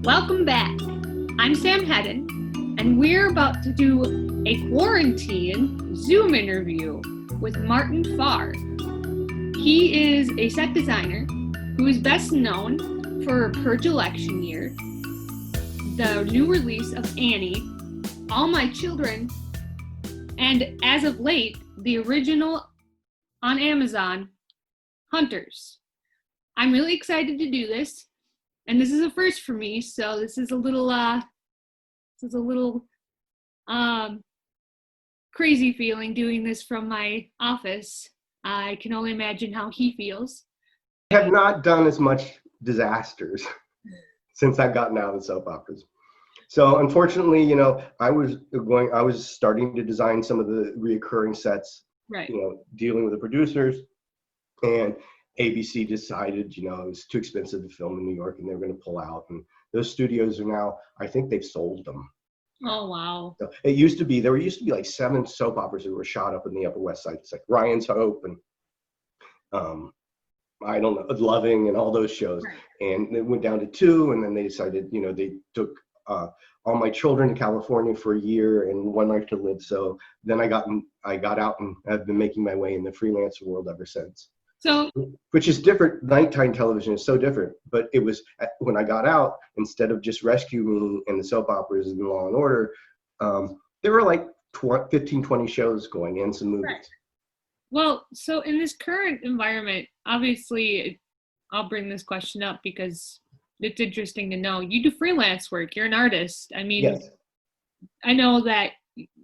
Welcome back. I'm Sam Hedden, and we're about to do a quarantine Zoom interview with Martin Farr. He is a set designer who is best known for Purge Election Year, the new release of Annie, All My Children, and as of late, the original on Amazon, Hunters. I'm really excited to do this, and this is a first for me, so this is a little crazy feeling doing this from my office. I can only imagine how he feels. I have not done as much disasters since I've gotten out of the soap operas. So unfortunately, I was starting to design some of the reoccurring sets, Right. Dealing with the producers, and ABC decided, it was too expensive to film in New York and they were going to pull out. And those studios are now, I think they've sold them. Oh, wow. So there used to be like 7 soap operas that were shot up in the Upper West Side. It's like Ryan's Hope and I don't know, Loving and all those shows. Right. And it went down to 2, and then they decided, they took All My Children to California for a year and One Life to Live. So then I got out and have been making my way in the freelance world ever since. So, which is different. Nighttime television is so different. But it was when I got out, instead of just Rescue Me and the soap operas and Law and Order, there were like 15, 20 shows going and some movies. right. Well, so in this current environment, obviously, I'll bring this question up because it's interesting to know. You do freelance work. You're an artist. I mean, Yes. I know that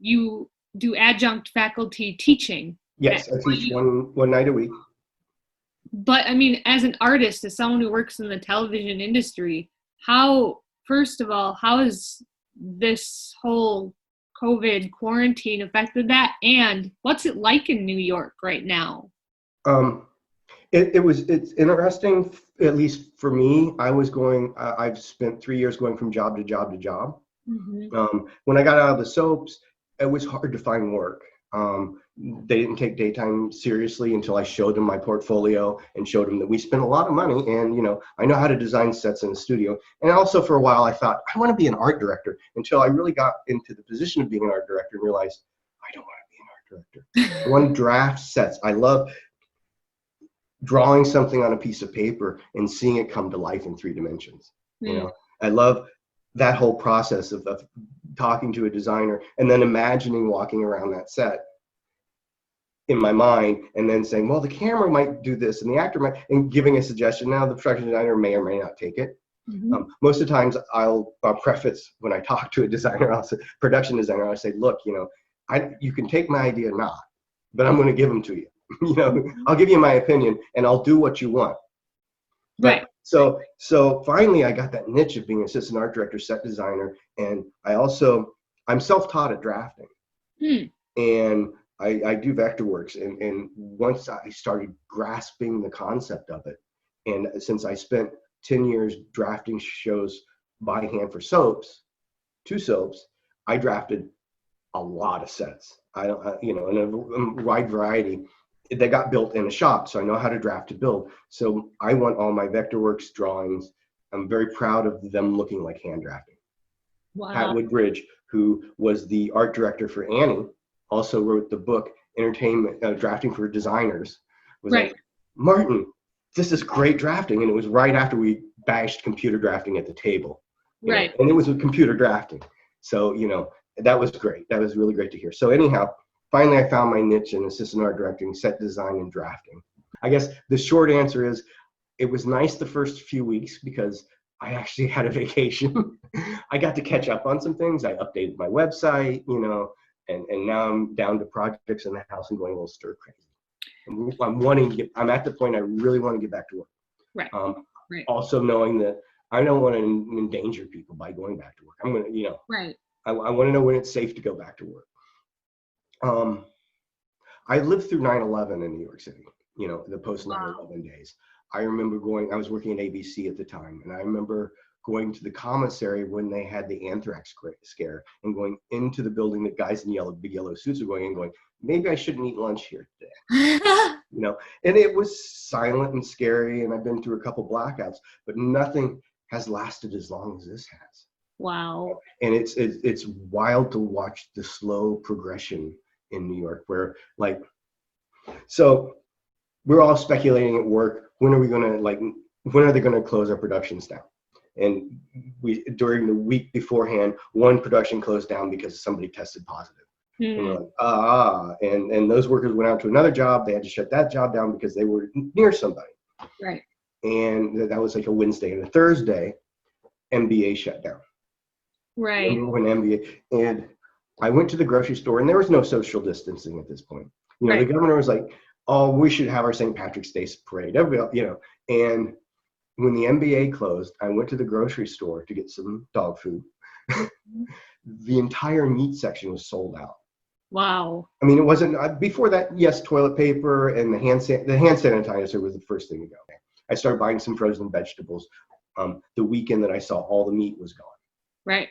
you do adjunct faculty teaching. Yes, I teach one night a week. But I mean, as an artist, as someone who works in the television industry, first of all, how has this whole COVID quarantine affected that? And what's it like in New York right now? It's interesting, at least for me. I've spent 3 years going from job to job to job. Mm-hmm. When I got out of the soaps, it was hard to find work. They didn't take daytime seriously until I showed them my portfolio and showed them that we spent a lot of money, and I know how to design sets in the studio. And also for a while I thought I want to be an art director, until I really got into the position of being an art director and realized I don't want to be an art director. I want to draft sets. I love drawing something on a piece of paper and seeing it come to life in 3 dimensions. I love that whole process of talking to a designer and then imagining walking around that set in my mind and then saying, well, the camera might do this and the actor might, and giving a suggestion. Now the production designer may or may not take it. Mm-hmm. Most of the times I'll preface when I talk to a designer, production designer, I'll say, look, you can take my idea or not, but I'm going to give them to you. I'll give you my opinion and I'll do what you want. Right. So finally I got that niche of being assistant art director, set designer, and I'm self-taught at drafting. And I do Vectorworks, and once I started grasping the concept of it, and since I spent 10 years drafting shows by hand for soaps, 2 soaps, I drafted a lot of sets. In a wide variety. They got built in a shop, so I know how to draft to build. So I want all my Vectorworks drawings. I'm very proud of them looking like hand drafting. Wow. Pat Woodbridge, who was the art director for Annie, also wrote the book Entertainment Drafting for Designers. Was right. Like, Martin, this is great drafting, and it was right after we bashed computer drafting at the table. Right. And it was with computer drafting. So that was great. That was really great to hear. So anyhow. Finally, I found my niche in assistant art directing, set design, and drafting. I guess the short answer is it was nice the first few weeks because I actually had a vacation. I got to catch up on some things. I updated my website, and now I'm down to projects in the house and going a little stir crazy. I'm at the point I really want to get back to work. Right. Right. Also knowing that I don't want to endanger people by going back to work. I'm going to, right. I want to know when it's safe to go back to work. I lived through 9/11 in New York City, the post 9/11 days. I remember I was working at ABC at the time, and I remember going to the commissary when they had the anthrax scare and going into the building that guys in big yellow suits were going in, going, maybe I shouldn't eat lunch here today. And it was silent and scary, and I've been through a couple blackouts, but nothing has lasted as long as this has. Wow. And it's wild to watch the slow progression in New York, where like, so we're all speculating at work, when are they going to close our productions down? And during the week beforehand, one production closed down because somebody tested positive. And we're like, and those workers went out to another job. They had to shut that job down because they were near somebody. Right. And that was like a Wednesday. And a Thursday, MBA shut down. Right. When MBA, and I went to the grocery store, and there was no social distancing at this point. The governor was like, "Oh, we should have our St. Patrick's Day parade." Everybody, and when the MBA closed, I went to the grocery store to get some dog food. The entire meat section was sold out. Wow. I mean, it wasn't before that. Yes, toilet paper and the hand sanitizer was the first thing to go. I started buying some frozen vegetables. The weekend that I saw all the meat was gone. Right.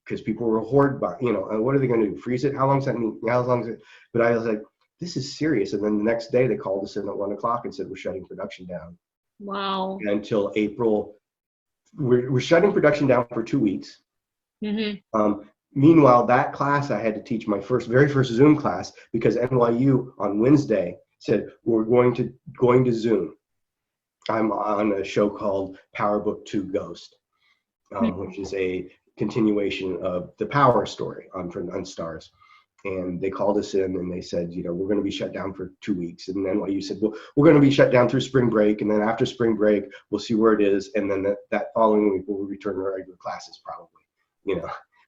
Because people were hoard by, what are they going to do? Freeze it? How long is that meat? How long is it? But I was like, this is serious. And then the next day they called us in at 1 o'clock and said, we're shutting production down. Wow. Until April. We're shutting production down for 2 weeks. Meanwhile, that class I had to teach, my very first Zoom class, because NYU on Wednesday said we're going to Zoom. I'm on a show called Power Book 2 Ghost, which is a continuation of the Power story on Stars. And they called us in and they said, we're going to be shut down for 2 weeks. And then NYU said, well, we're going to be shut down through spring break. And then after spring break, we'll see where it is. And then that following week, we'll return to our regular classes probably,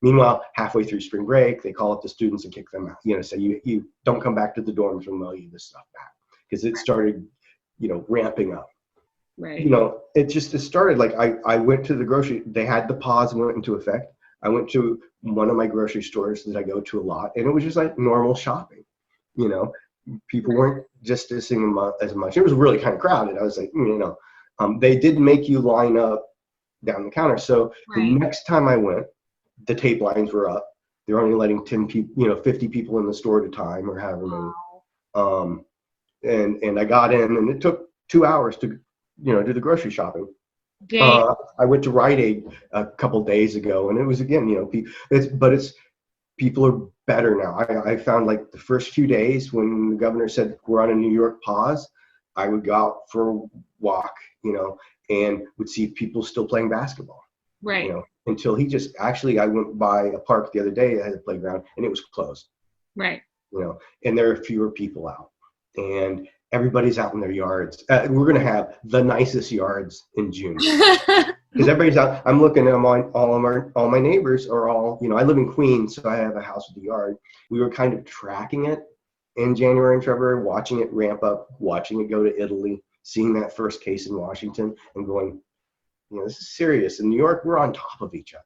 Meanwhile, halfway through spring break, they call up the students and kick them out. Say you don't come back to the dorms, we'll mail you this stuff back, because it started, ramping up. Right. It started like I went to the grocery. They had the pause and went into effect. I went to one of my grocery stores that I go to a lot, and it was just like normal shopping. People weren't distancing as much. It was really kind of crowded. I was like, they did make you line up down the counter. So the next time I went, the tape lines were up. They're only letting 10 people, 50 people in the store at a time, or however many. And I got in, and it took 2 hours to, do the grocery shopping. I went to Rite Aid a couple days ago, and it was again, people are better now. I found like the first few days when the governor said we're on a New York pause, I would go out for a walk, and would see people still playing basketball. Right. Until I went by a park the other day that had a playground, and it was closed. Right. And there are fewer people out, and everybody's out in their yards. We're going to have the nicest yards in June. Because everybody's out. I'm looking at all my neighbors are all, I live in Queens, so I have a house with a yard. We were kind of tracking it in January and February, watching it ramp up, watching it go to Italy, seeing that first case in Washington, and going, this is serious. In New York, we're on top of each other.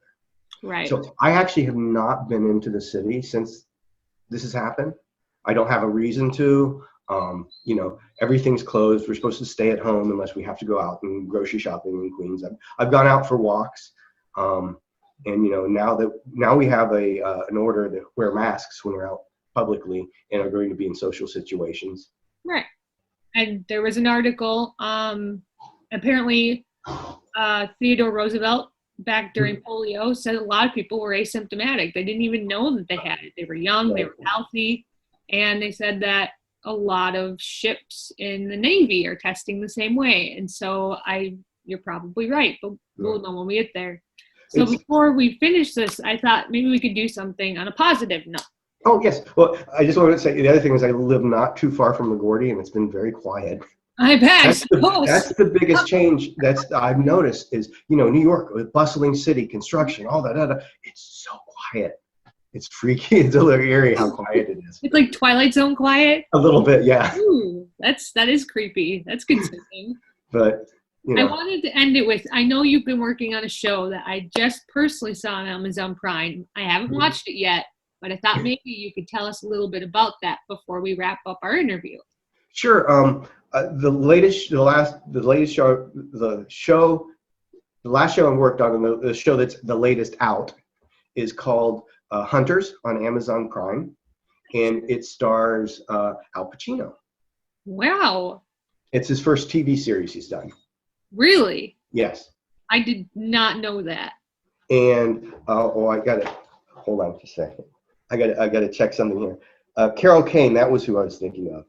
Right. So I actually have not been into the city since this has happened. I don't have a reason to. Everything's closed. We're supposed to stay at home unless we have to go out and grocery shopping in Queens. I've gone out for walks, and now we have an order to wear masks when we're out publicly and are going to be in social situations. Right. And there was an article. Apparently, Theodore Roosevelt, back during polio, said a lot of people were asymptomatic. They didn't even know that they had it. They were young, they were healthy, and they said that a lot of ships in the Navy are testing the same way. And so you're probably right, but we'll know when we get there. So before we finish this, I thought maybe we could do something on a positive note. Oh, yes. Well, I just wanted to say the other thing is I live not too far from LaGuardia, and it's been very quiet. I bet. That's the biggest change I've noticed is, New York, a bustling city, construction, all that. It's so quiet. It's freaky. It's a little eerie how quiet it is. It's like Twilight Zone quiet. A little bit, yeah. Ooh, that is creepy. That's concerning. But I wanted to end it with, I know you've been working on a show that I just personally saw on Amazon Prime. I haven't watched it yet, but I thought maybe you could tell us a little bit about that before we wrap up our interview. Sure. The last show I worked on, and the show that's the latest out, is called Hunters on Amazon Prime, and it stars Al Pacino. Wow. It's his first TV series he's done. Really? Yes. I did not know that. And I got to hold on for a second. I got to check something here. Carol Kane, that was who I was thinking of.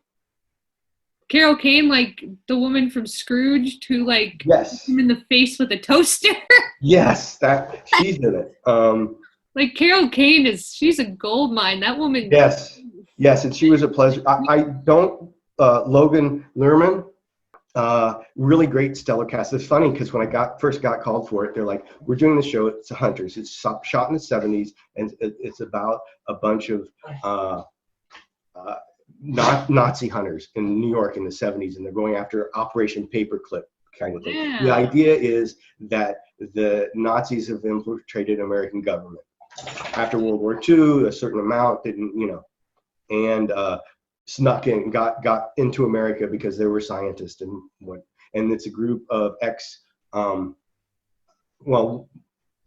Carol Kane, like the woman from Scrooge who like Yes. him in the face with a toaster. Yes, that she's in it. Like Carol Kane she's a gold mine. That woman. Yes, and she was a pleasure. I don't Logan Lerman. Really great stellar cast. It's funny because when I first got called for it, they're like, "We're doing the show. It's Hunters. It's shot in the '70s, and it's about a bunch of Nazi hunters in New York in the '70s, and they're going after Operation Paperclip kind of thing." Yeah. The idea is that the Nazis have infiltrated American government after World War II. A certain amount didn't, and snuck in, got into America because they were scientists and it's a group of Al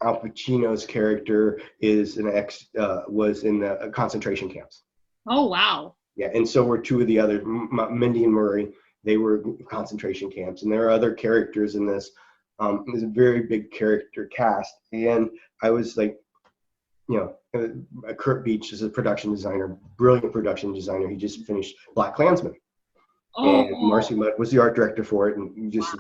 Pacino's character is was in the concentration camps. Oh wow. Yeah, and so were two of the others, Mindy and Murray. They were concentration camps, and there are other characters in this. There's a very big character cast, and I was like, Kurt Beach is a production designer, brilliant production designer. He just finished Black Klansman. Oh. And Marcy Mudd was the art director for it, and just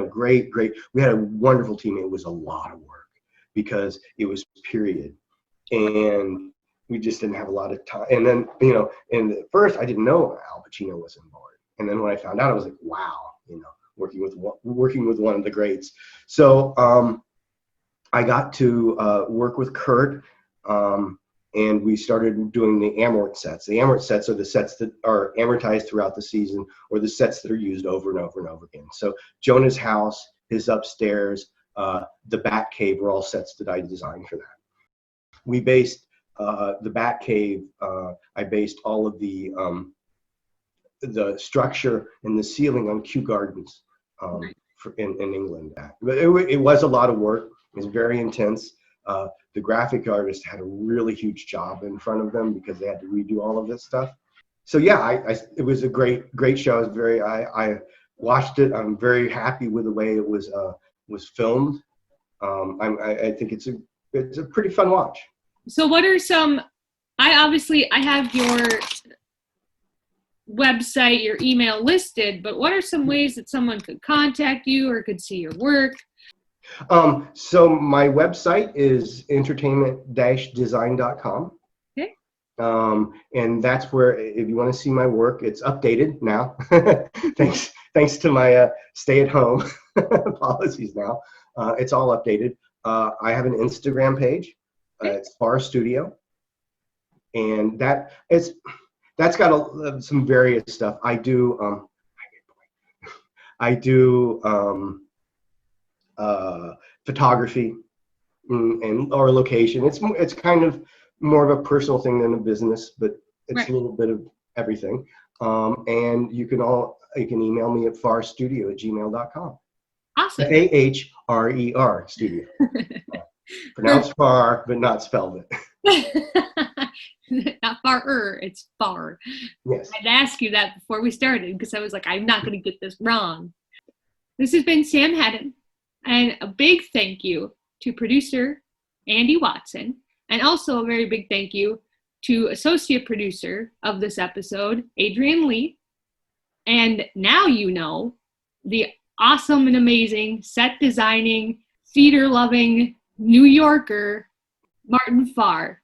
great. We had a wonderful team. It was a lot of work because it was period, and we just didn't have a lot of time. And then and at first I didn't know Al Pacino was involved, and then when I found out, I was like, wow, working with one of the greats. So I got to work with Kurt. And we started doing the amort sets. The amort sets are the sets that are amortized throughout the season, or the sets that are used over and over and over again. So Jonah's house, his upstairs, the Bat Cave were all sets that I designed for that. We based the Bat Cave. I based all of the structure and the ceiling on Kew Gardens in England. But it was a lot of work. It was very intense. The graphic artist had a really huge job in front of them because they had to redo all of this stuff. So yeah, it was a great show. I watched it. I'm very happy with the way it was filmed. I think it's a pretty fun watch. So what are some? I have your website, your email listed, but what are some ways that someone could contact you or could see your work? So my website is entertainment-design.com. Okay. And that's where, if you want to see my work, it's updated now. thanks to my stay-at-home policies now. It's all updated. I have an Instagram page. It's FAHRER Studio, and that's got some various stuff. I do photography or location. It's kind of more of a personal thing than a business, but it's a little bit of everything. And you can email me at fahrstudio@gmail.com. Awesome. FAHRER studio. Pronounced far, but not spelled it. Not FAHRER, it's FAHRER. Yes. I'd ask you that before we started because I was like, I'm not going to get this wrong. This has been Sam Hedden, and a big thank you to producer Andy Watson, and also a very big thank you to associate producer of this episode, Adrian Lee, and now the awesome and amazing set designing, theater loving New Yorker, Martin Farr.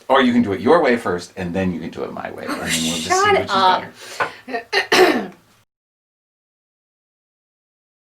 Or you can do it your way first, and then you can do it my way. And then we'll just Shut see which up. is better.